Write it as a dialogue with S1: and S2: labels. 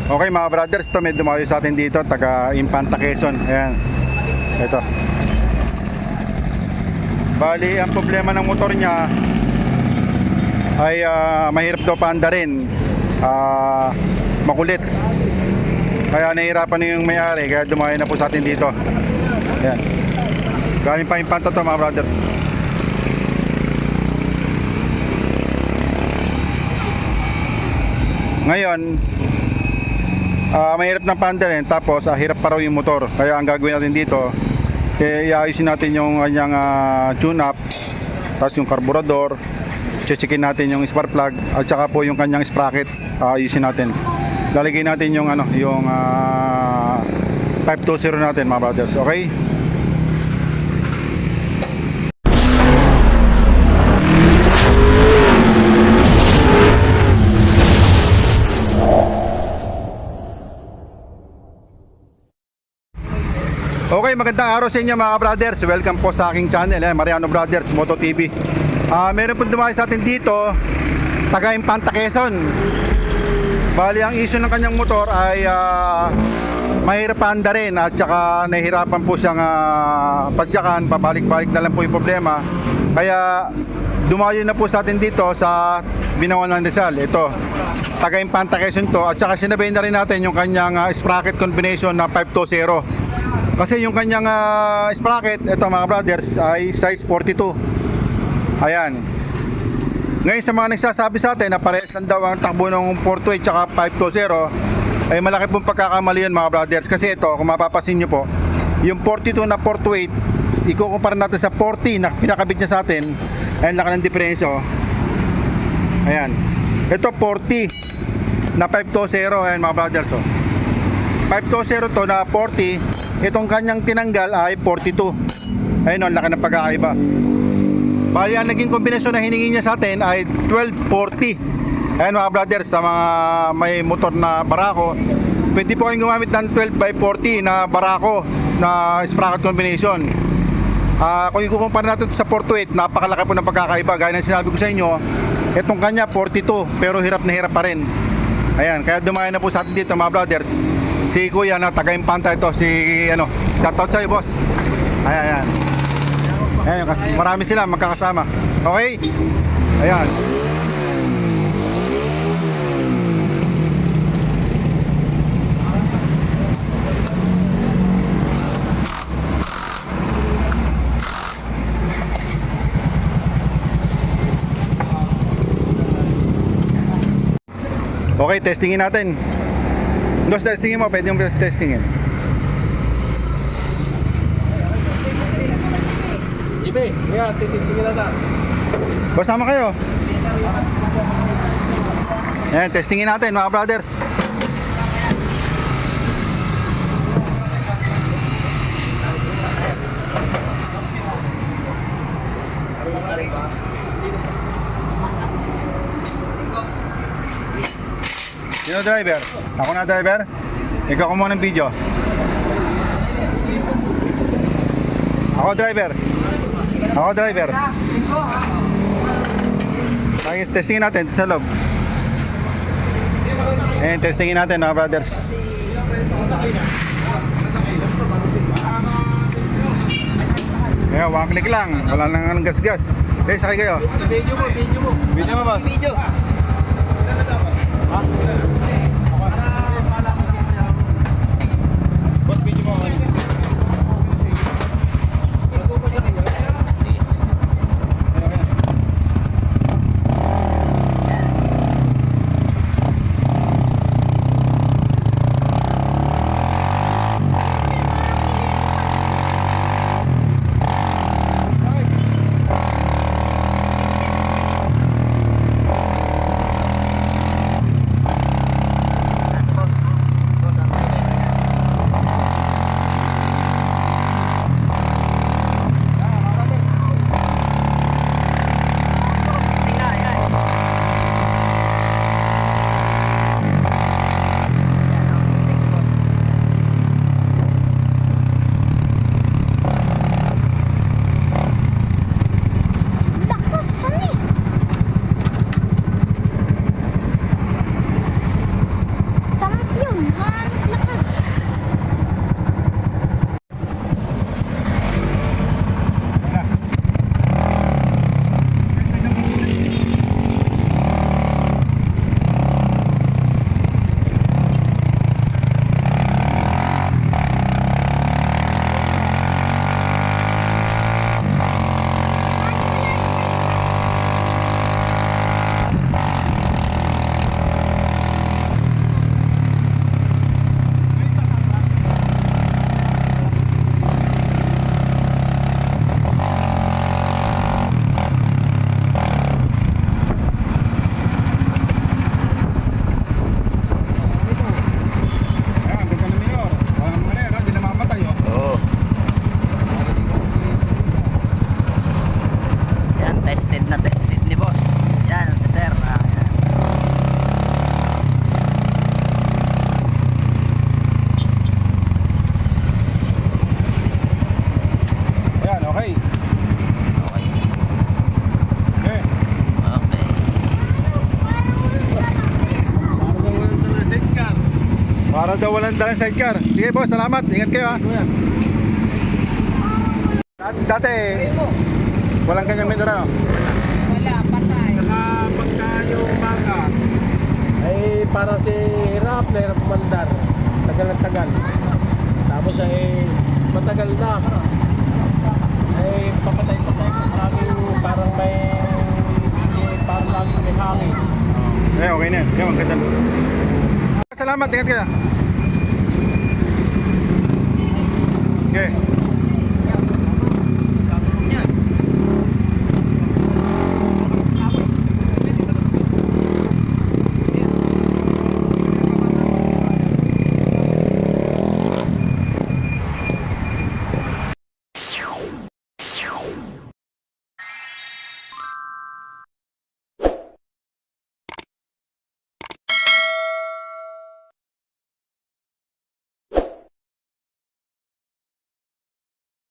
S1: Okay mga brothers, ito may dumayo sa atin dito, taga Infanta Quezon. Ayan, ito. Bali, ang problema ng motor niya ay mahirap daw paandarin, makulit. Kaya nahihirapan na yung may-ari, kaya dumayo na po sa atin dito. Ayan, galing pa Infanta to mga brothers. Ngayon, mahirap ng paandarin, tapos hirap pa raw yung motor. Kaya ang gagawin natin dito, iayusin natin yung kanyang tune-up, tapos yung carburetor, checkin natin yung spark plug, at saka po yung kanyang sprocket, ayusin natin. Lalagay natin yung yung 520 natin mga brothers, okay? Okay, magandang araw sa inyo mga brothers. Welcome po sa aking channel, Mariano Brothers Moto TV. Meron po dumayo sa atin dito, taga Infanta Quezon. Bali, ang issue ng kanyang motor ay mahirap paandarin at saka nahihirapan po siyang padyakan, pabalik-balik na lang po yung problema. Kaya dumayo na po sa atin dito sa Binawan ng Rizal. Ito, taga Infanta Quezon to, at saka sinabay na rin natin yung kanyang sprocket combination na 520. Kasi yung kanyang sprocket, ito mga brothers, ay size 42. Ayan. Ngayon sa mga nagsasabi sa atin na parehas lang daw ang takbo ng 428 tsaka 520, ay malaki pong pagkakamali yun mga brothers. Kasi ito, kung mapapasin nyo po, yung 42 na 428, ikukumpara natin sa 40 na pinakabit niya sa atin, ay laki ng diferensyo. Ayan. Ito 40 na 520, ayan mga brothers. 520 to na 40. Itong kanyang tinanggal ay 42. Ayun o, laki ng pagkakaiba. Bali, ang naging kombinasyon na hiningi niya sa atin ay 1240. Ayun mga brothers, sa mga may motor na barako, pwede po kayong gumamit ng 12x40 na barako na sprocket combination. Kung ikukumpara natin sa 428, napakalaki po ng pagkakaiba. Gaya ng sinabi ko sa inyo, itong kanya 42, pero hirap na hirap pa rin. Ayan, kaya dumayo na po sa atin dito mga brothers si Kuya na taga Infanta, ito si shoutout sa'yo boss. Ayan, ayan, marami sila magkakasama. Okay, ayan. Okay, testingin natin. Boss, testingin mo, pwede yung testingin.
S2: Ibe, yeah, titistingin natin.
S1: Boss, sama kayo. Ayan, testingin natin mga brothers. Sino driver? Ako na driver? Ikaw kumuha ng video. Ako driver. Ako driver. Ayos, testingin natin sa loob. Ayan, testingin natin mga brothers. Ayan, one click lang. Wala nang gas-gas. Okay, sakay kayo.
S2: Video mo.
S1: Video mo boss.
S2: Video.
S1: Boss, video mo. Para daw walang dalang sidecar. Sige boss, salamat. Ingat kayo ha.
S2: Kuya.
S1: Dati, walang ganyang mineral.
S3: Wala, patay.
S2: Saka pagka yung baka, ay parang si hirap na hirap mandar. Tagal na tagal. Tapos ay matagal na. Ay papatay-patay. Maraming parang may parang laging may hangin.
S1: Okay na yan. Yan, ang ganda. Salamat, ingat kayo. Okay.